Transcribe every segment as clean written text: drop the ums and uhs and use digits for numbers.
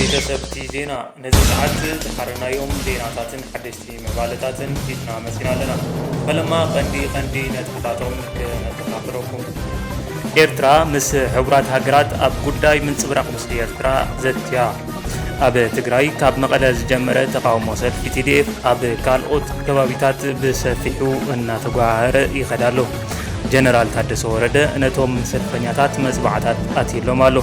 ቤተሰብቲ ዜና ነዚ ሰዓት ተሓረናዮም ዜናታትን ሓደሽቲ መባለታትን ሒዝና መፂና ኣለና። ፈለማ ቀንዲ ነጥብታቶም ክነተኻኽረኩም። ኤርትራ ምስ ሕቡራት ሃገራት ኣብ ጉዳይ ምንፅብራቕ ምስሊ ኤርትራ ዘትያ። ኣብ ትግራይ ካብ መቐለ ዝጀመረ ተቃውሞ ሰልፊ TDF ኣብ ካልኦት ከባቢታት ብሰፊሑ እናተጓሃረ ይኸዳ ኣሎ። ጀነራል ታደሰ ወረደ ነቶም ሰልፈኛታት መፅባዕታት ኣትየሎም ኣሎ።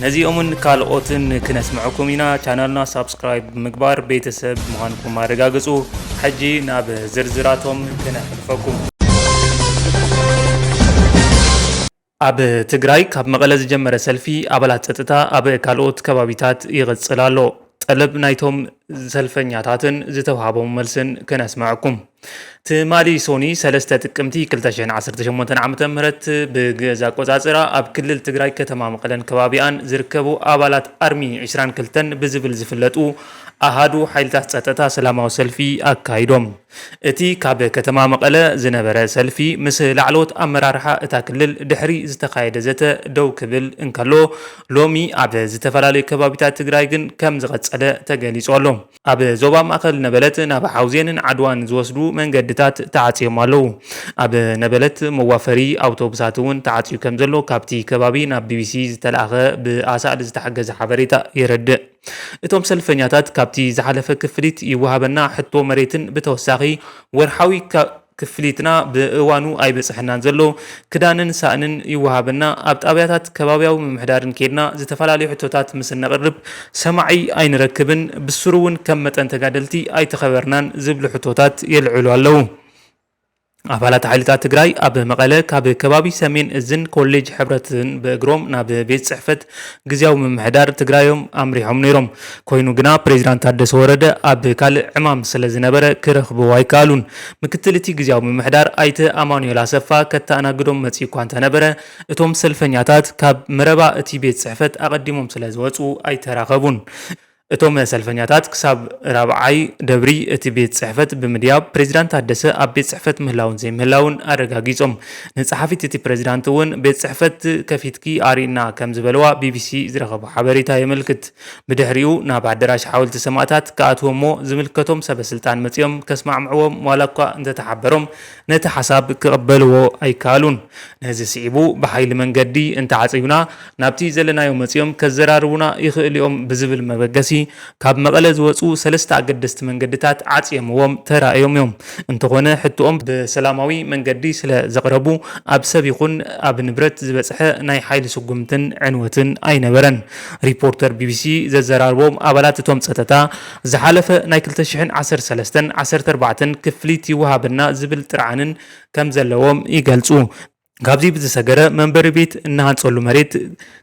ነዚኦምን ካልኦትን ክነስምዐኩም ኢና። ቻናልና ሳብስክራይብ ምግባር ቤተሰብ ምዃንኩም ኣረጋግፁ። ሕጂ ናብ ዝርዝራቶም ክነሕልፈኩም። ኣብ ትግራይ ካብ መቐለ ዝጀመረ ሰልፊ ኣባላት ፀጥታ ኣብ ካልኦት ከባቢታት ይቕፅል ኣሎ። ጠለብ ናይቶም ሰልፈኛታትን ዝተዋሃቦም መልስን ክነስምዐኩም። ትማሊ ሶኒ 3 ጥቅምቲ 2018 ዓ.ም ብግእዝ ኣቆፃፅራ ኣብ ክልል ትግራይ ከተማ መቐለን ከባቢኣን ዝርከቡ ኣባላት ኣርሚ 22 ብዝብል ዝፍለጡ ኣሃዱ ሓይልታት ፀጥታ ሰላማዊ ሰልፊ ኣካይዶም። እቲ ካብ ከተማ መቐለ ዝነበረ ሰልፊ ምስ ላዕለዎት ኣመራርሓ እታ ክልል ድሕሪ ዝተኻየደ ዘተ ደው ክብል እንከሎ ሎሚ ኣብ ዝተፈላለዩ ከባቢታት ትግራይ ግን ከም ዝቐፀለ ተገሊጹ ኣሎ። ኣብ ዞባ ማእከል ነበለት ናብ ሓውዜንን ዓድዋን ዝወስዱ መንገድታት ተዓፅዮም ኣለዉ። ኣብ ነበለት መዋፈሪ ኣውቶቡሳት እውን ተዓፅዩ ከም ዘሎ ካብቲ ከባቢ ናብ BBC ዝተለኣኸ ብኣሳእሊ ዝተሓገዘ ሓበሬታ የረድእ። እቶም ሰልፈኛታት ካብቲ ዝሓለፈ ክፍሊት ይወሃበና ሕቶ መሬትን ብተወሳኺ ወርሓዊ ክፍሊትና ብእዋኑ ኣይበፅሕናን ዘሎ ክዳንን ሳእንን ይወሃበና ኣብ ጣብያታት ከባቢያዊ ምምሕዳርን ኬድና ዝተፈላለዩ ሕቶታት ምስ ነቕርብ ሰማዒ ኣይንረክብን ብስሩ እውን ከም መጠን ተጋደልቲ ኣይተኸበርናን ዝብሉ ሕቶታት የልዕሉ ኣለዉ። ኣባላት ሓይልታት ትግራይ ኣብ መቐለ ካብ ከባቢ ሰሜን እዝን ኮሌጅ ሕብረትን ብእግሮም ናብ ቤት ፅሕፈት ግዝያዊ ምምሕዳር ትግራዮም ኣምሪሖም ነይሮም። ኮይኑ ግና ፕሬዚዳንት ታደሰ ወረደ ኣብ ካልእ ዕማም ስለ ዝነበረ ክረኽብዎ ኣይከኣሉን። ምክትል እቲ ግዝያዊ ምምሕዳር ኣይተ ኣማኑኤል ኣሰፋ ከተኣናግዶም መፂኡ እኳ እንተነበረ እቶም ሰልፈኛታት ካብ መረባ እቲ ቤት ፅሕፈት ኣቐዲሞም ስለ ዝወፁ ኣይተራኸቡን። እቶም ሰልፈኛታት ክሳብ ራብዓይ ደብሪ እቲ ቤት ፅሕፈት ብምድያብ ፕሬዚዳንት ታደሰ ኣብ ቤት ፅሕፈት ምህላውን ዘይምህላውን ኣረጋጊፆም። ንፀሓፊት እቲ ፕሬዚዳንት እውን ቤት ፅሕፈት ከፊትኪ ኣሪእና ከም ዝበለዋ BBC ዝረኸቦ ሓበሬታ የመልክት። ብድሕሪኡ ናብ ኣዳራሽ ሓወልቲ ሰማዕታት ከኣትዎሞ ዝምልከቶም ሰበስልጣን መፂኦም ከስማዕምዕዎም ዋላ እኳ እንተተሓበሮም ነቲ ሓሳብ ክቕበልዎ ኣይከኣሉን። ነዚ ስዒቡ ብሓይሊ መንገዲ እንተዓፅዩና ናብቲ ዘለናዮ መፂኦም ከዘራርቡና ይኽእል እዮም ብዝብል መበገሲ ካብ መቐለ ዝወፁ 3 ኣገደስቲ መንገድታት ዓፅየምዎም ተራእዮም እዮም። እንተኾነ ሕቶኦም ብሰላማዊ መንገዲ ስለ ዘቕረቡ ኣብ ሰብ ይኹን ኣብ ንብረት ዝበፅሐ ናይ ሓይሊ ስጉምትን ዕንወትን ኣይነበረን። ሪፖርተር BBC ዘዘራርቦም ኣባላት እቶም ፀጥታ ዝሓለፈ ናይ 2013-14 ክፍሊት ይወሃበና ዝብል ጥርዓንን ከም ዘለዎም ይገልጹ። ካብዚ ብዝሰገረ መንበሪ ቤት እናሃንፀሉ መሬት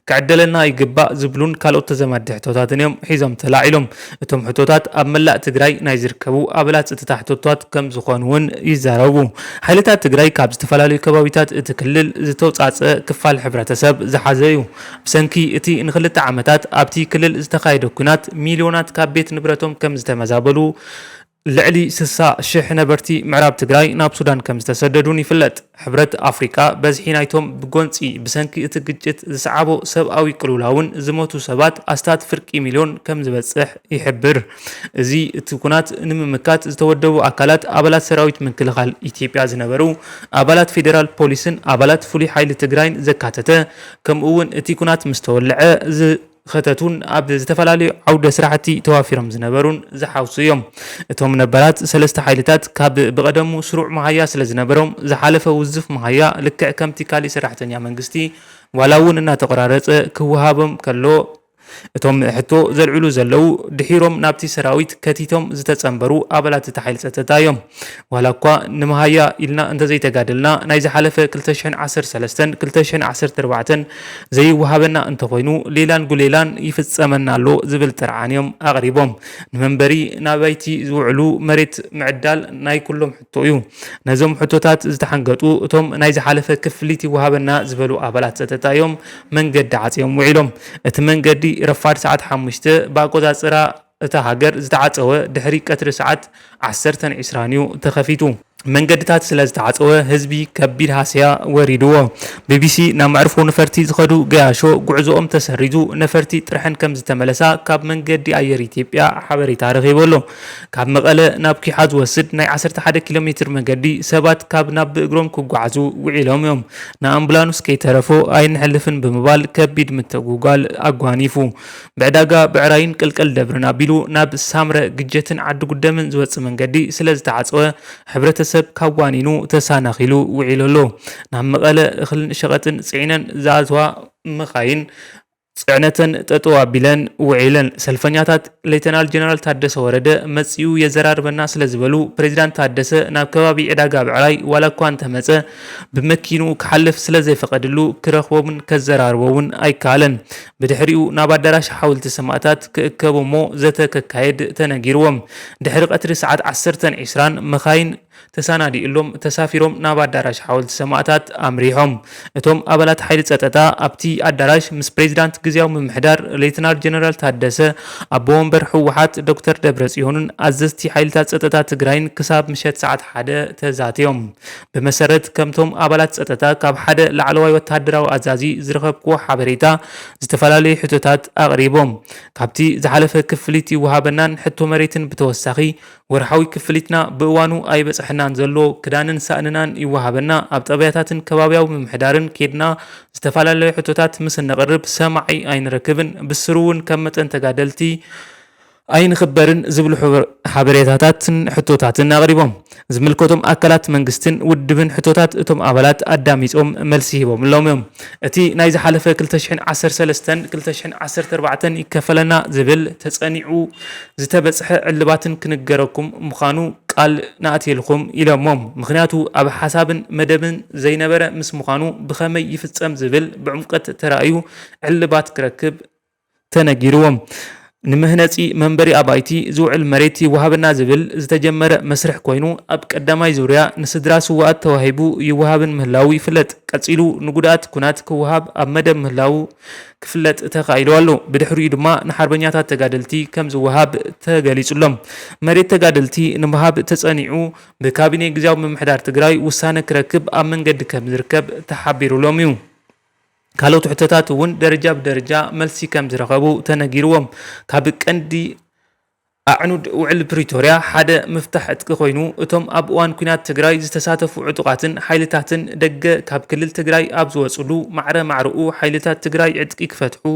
ክዕደለና ይግባእ ዝብሉን ካልኦት ተዘማዲ ሕቶታትን እዮም ሒዞም ተላዒሎም። እቶም ሕቶታት ኣብ መላእ ትግራይ ናይ ዝርከቡ ኣባላት ፀጥታ ሕቶታት ከም ዝኾኑ እውን ይዛረቡ። ሓይልታት ትግራይ ካብ ዝተፈላለዩ ከባቢታት እቲ ክልል ዝተውፃፀ ክፋል ሕብረተሰብ ዝሓዘ እዩ። ብሰንኪ እቲ ን2 ዓመታት ኣብቲ ክልል ዝተኻየደ ኩናት ሚልዮናት ካብ ቤት ንብረቶም ከም ዝተመዛበሉ ልዕሊ 60,000 ነበርቲ ምዕራብ ትግራይ ናብ ሱዳን ከም ዝተሰደዱን ይፍለጥ። ሕብረት ኣፍሪካ በዝሒ ናይቶም ብጎንፂ ብሰንኪ እቲ ግጭት ዝሰዓቦ ሰብኣዊ ቅልውላውን ዝሞቱ ሰባት ኣስታት ፍርቂ ሚልዮን ከም ዝበፅሕ ይሕብር። እዚ እቲ ኩናት ንምምካት ዝተወደቡ ኣካላት ኣባላት ሰራዊት ምክልኻል ኢትዮጵያ ዝነበሩ ኣባላት ፌደራል ፖሊስን ኣባላት ፍሉይ ሓይሊ ትግራይን ዘካተተ ከምኡ እውን እቲ ኩናት ምስ ተወልዐ ከተቱን ኣብ ዝተፈላለዩ ዓውደ ስራሕቲ ተዋፊሮም ዝነበሩን ዝሓውሱ እዮም። እቶም ነበራት 3 ሓይልታት ካብ ብቐደሙ ስሩዕ መሃያ ስለ ዝነበሮም ዝሓለፈ ውዝፍ መሃያ ልክዕ ከምቲ ካሊእ ሰራሕተኛ መንግስቲ ዋላ እውን እናተቆራረፀ ክወሃቦም ከሎ እቶም ሕቶ ዘልዕሉ ዘለው ድሒሮም ናብቲ ሰራዊት ከቲቶም ዝተፀንበሩ ኣባላት እቲ ሓይሊ ፀጥታ እዮም። ዋላ እኳ ንመሃያ ኢልና እንተዘይተጋደልና ናይ ዝሓለፈ 2013-2014 ዘይወሃበና እንተኮይኑ ሌላን ጉሌላን ይፍፀመና ኣሎ ዝብል ጥርዓን እዮም ኣቕሪቦም። ንመንበሪ ናባይቲ ዝውዕሉ መሬት ምዕዳል ናይ ኩሎም ሕቶ እዩ። ነዞም ሕቶታት ዝተሓንገጡ እቶም ናይ ዝሓለፈ ክፍሊት ይወሃበና ዝበሉ ኣባላት ፀጥታ እዮም መንገዲ ዓፅዮም ውዒሎም። እቲ መንገዲ ረፋድ ሰዓት 5 ባቆፃፅራ እታ ሃገር ዝተዓፀወ ድሕሪ ቀትሪ ሰዓት 10:20 ተኸፊቱ። መንገድታት ስለ ዝተዓፀወ ህዝቢ ከቢድ ሃስያ ወሪድዎ ቢቢሲ ናብ መዕርፎ ነፈርቲ ዝኸዱ ገያሾ ጉዕዞኦም ተሰሪዙ ነፈርቲ ጥርሐን ከም ዝተመለሳ ካብ መንገዲ ኣየር ኢትዮጵያ ሓበሬታ ረኺበሎ ካብ መቐለ ናብ ኪሓ ዝወስድ ናይ 11 ኪሎ ሜትር መንገዲ ሰባት ካብ ናብ እግሮም ክጓዓዙ ውዒሎም እዮም ንኣምቡላንስ ከይተረፎ ኣይንሕልፍን ብምባል ከቢድ ምትጉጋል ኣጓኒፉ ብዕዳጋ ብዕራይን ቅልቅል ደብርን ኣቢሉ ናብ ሳምረ ግጀትን ዓዲ ጉደምን ዝወፅእ መንገዲ ስለ ዝተዓፀወ ሕብረተ ሰብ ካዋኒኑ ተሳናኺሉ ውዒለሎ ናብ መቐለ እኽልን ሸቐጥን ጽዒነን ዝኣዝዋ መኻይን ጽዕነተን ጠጠው ኣቢለን ውዒለን ሰልፈኛታት ሌተናል ጀነራል ታደሰ ወረደ መጺኡ የዘራርበና ስለ ዝበሉ ፕሬዚዳንት ታደሰ ናብ ከባቢ ዕዳጋ ብዕራይ ዋላ እኳ እንተመፀ ብመኪኑ ክሓልፍ ስለ ዘይፈቀድሉ ክረኽቦምን ከዘራርቦውን ኣይከኣለን ብድሕሪኡ ናብ ኣዳራሽ ሓወልቲ ሰማዕታት ክእከቡ እሞ ዘተ ከካየድ ተነጊርዎም ድሕሪ ቀትሪ ሰዓት 10:20 መኻይን ተሳናዲእሎም ተሳፊሮም ናብ ኣዳራሽ ሓወልቲ ሰማዕታት ኣምሪሖም እቶም ኣባላት ሓይሊ ጸጥታ ኣብቲ ኣዳራሽ ምስ ፕሬዚዳንት ግዚያዊ ምምሕዳር ሌተናል ጀነራል ታደሰ ኣቦ ወንበር ሕወሓት ዶክተር ደብረጽዮንን ኣዘዝቲ ሓይልታት ጸጥታ ትግራይን ክሳብ ምሸት ሰዓት 1 ተዛትዮም ብመሰረት ከምቶም ኣባላት ጸጥታ ካብ ሓደ ላዕለዋይ ወተሃደራዊ ኣዛዚ ዝረኸብክዎ ሓበሬታ ዝተፈላለዩ ሕቶታት ኣቕሪቦም ካብቲ ዝሓለፈ ክፍሊት ይወሃበናን ሕቶ መሬትን ብተወሳኺ ወርሓዊ ክፍሊትና ብእዋኑ ኣይበፅሕናን ዘሎ ክዳንን ሳእንናን ይወሃበና ኣብ ጠብያታትን ከባቢያዊ ምምሕዳርን ኬድና ዝተፈላለዩ ሕቶታት ምስ ነቕርብ ሰማዒ ኣይንረክብን ብስሩ እውን ከም መጠን ተጋደልቲ ኣይንኽበርን ዝብሉ ሓበሬታታትን ሕቶታትን ኣቕሪቦም ዝምልከቶም ኣካላት መንግስትን ውድብን ሕቶታት እቶም ኣባላት ኣዳሚፆም መልሲ ሂቦምሎም እዮም እቲ ናይ ዝሓለፈ 2013-2014 ይከፈለና ዝብል ተጸኒዑ ዝተበጽሐ ዕልባትን ክንገረኩም ምዃኑ ቃል ናእትየልኩም ኢሎሞም ምክንያቱ ኣብ ሓሳብን መደብን ዘይነበረ ምስ ምዃኑ ብኸመይ ይፍጸም ዝብል ብዕምቀት ተራእዩ ዕልባት ክረክብ ተነጊርዎም ንምህነጺ መንበሪ ኣባይቲ ዝውዕል መሬት ይወሃበና ዝብል ዝተጀመረ መስርሕ ኮይኑ ኣብ ቀዳማይ ዙርያ ንስድራ ስዋኣት ተዋሂቡ ይወሃብን ምህላው ይፍለጥ ቀጺሉ ንጉዳት ኩናት ክወሃብ ኣብ መደብ ምህላው ክፍለጥ ተኻኢሉ ኣሎ ብድሕሪኡ ድማ ንሓርበኛታት ተጋደልቲ ከም ዝወሃብ ተገሊጹሎም መሬት ተጋደልቲ ንምሃብ ተጸኒዑ ብካቢኔ ግዚያዊ ምምሕዳር ትግራይ ውሳነ ክረክብ ኣብ መንገዲ ከም ዝርከብ ተሓቢሩሎም እዩ ካልኦት ሕቶታት እውን ደረጃ ብደረጃ መልሲ ከም ዝረኸቡ ተነጊርዎም ካብ ቀንዲ ኣዕኑድ ውዕል ፕሪቶርያ ሓደ ምፍታሕ ዕጥቂ ኮይኑ እቶም ኣብ እዋን ኩናት ትግራይ ዝተሳተፉ ዕጡቃትን ሓይልታትን ደገ ካብ ክልል ትግራይ ኣብ ዝወፅሉ ማዕረኡ ሓይልታት ትግራይ ዕጥቂ ክፈትሑ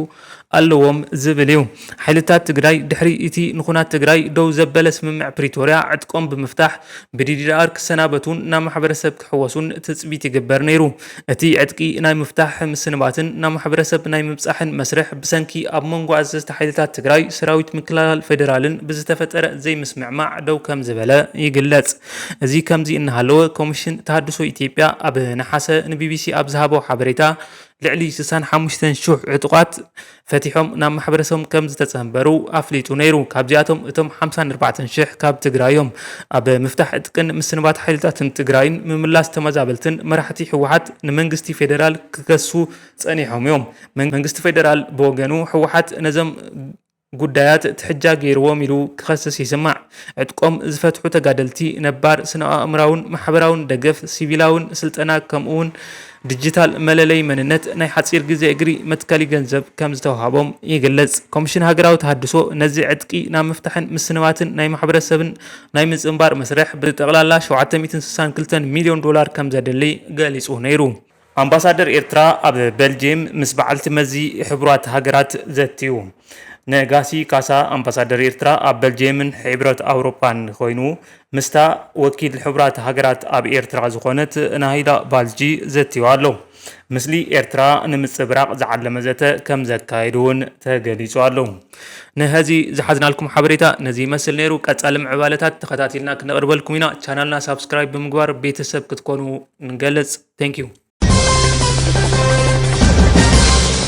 ኣለዎም ዝብል እዩ ሓይልታት ትግራይ ድሕሪ እቲ ንኩናት ትግራይ ደው ዘበለ ስምምዕ ፕሪቶርያ ዕጥቆም ብምፍታሕ ብዲዲአር ክሰናበቱን ናብ ማሕበረሰብ ክሕወሱን ትፅቢት ይግበር ነይሩ እቲ ዕጥቂ ናይ ምፍታሕ ምስንባትን ናብ ማሕበረሰብ ናይ ምብፃሕን መስርሕ ብሰንኪ ኣብ መንጎ ኣዘዝቲ ሓይልታት ትግራይ ሰራዊት ምክልኻል ፌደራልን ዝተፈጠረ ዘይምስምዕማዕ ደው ከም ዝበለ ይግለጽ እዚ ከምዚ እናሃለወ ኮሚሽን ተሃድሶ ኢትዮጵያ ኣብ ነሓሰ ንቢቢሲ ኣብ ዝሃቦ ሓበሬታ ልዕሊ 65,000 ዕጡቃት ፈቲሖም ናብ ማሕበረሰቦም ከም ዝተጸንበሩ ኣፍሊጡ ነይሩ ካብዚኣቶም እቶም 54,000 ካብ ትግራዮም ኣብ ምፍታሕ ዕጥቅን ምስንባት ሓይልታትን ትግራይን ምምላስ ተመዛበልትን መራሕቲ ሕወሓት ንመንግስቲ ፌደራል ክከሱ ጸኒሖም እዮም መንግስቲ ፌደራል ብወገኑ ሕወሓት ነዞም ጉዳያት ትሕጃ ገይርዎም ኢሉ ክኸስስ ይስማዕ ዕጥቆም ዝፈትሑ ተጋደልቲ ነባር ስነ-ኣእምራውን ማሕበራውን ደገፍ ሲቪላውን ስልጠና ከምኡውን ዲጂታል መለለይ መንነት ናይ ሓፂር ግዜ እግሪ መትከሊ ገንዘብ ከም ዝተዋሃቦም ይግለጽ ኮሚሽን ሃገራዊ ተሃድሶ ነዚ ዕጥቂ ናብ ምፍታሕን ምስንባትን ናይ ማሕበረሰብን ናይ ምጽንባር መስርሕ ብጠቕላላ 762 ሚልዮን ዶላር ከም ዘድሊ ገሊጹ ነይሩ ኣምባሳደር ኤርትራ ኣብ ቤልጅየም ምስ በዓልቲ መዚ ሕቡራት ሃገራት ዘትዩ ነጋሲ ካሳ ኣምባሳደር ኤርትራ ኣብ ቤልጅየምን ሕብረት ኣውሮፓን ኮይኑ ምስታ ወኪል ሕቡራት ሃገራት ኣብ ኤርትራ ዝኾነት ናሂዳ ባልጂ ዘትዩ ኣሎ ምስሊ ኤርትራ ንምጽብራቕ ዝዓለመ ዘተ ከም ዘካይዱን ተገሊጹ ኣሎ ንህዚ ዝሓዝናልኩም ሓበሬታ ነዚ ይመስል ነይሩ ቀጻሊ ምዕባለታት ተኸታቲልና ክነቕርበልኩም ኢና ቻናልና ሳብስክራይብ ብምግባር ቤተሰብ ክትኮኑ ንገለጽ ቴንክ ዩ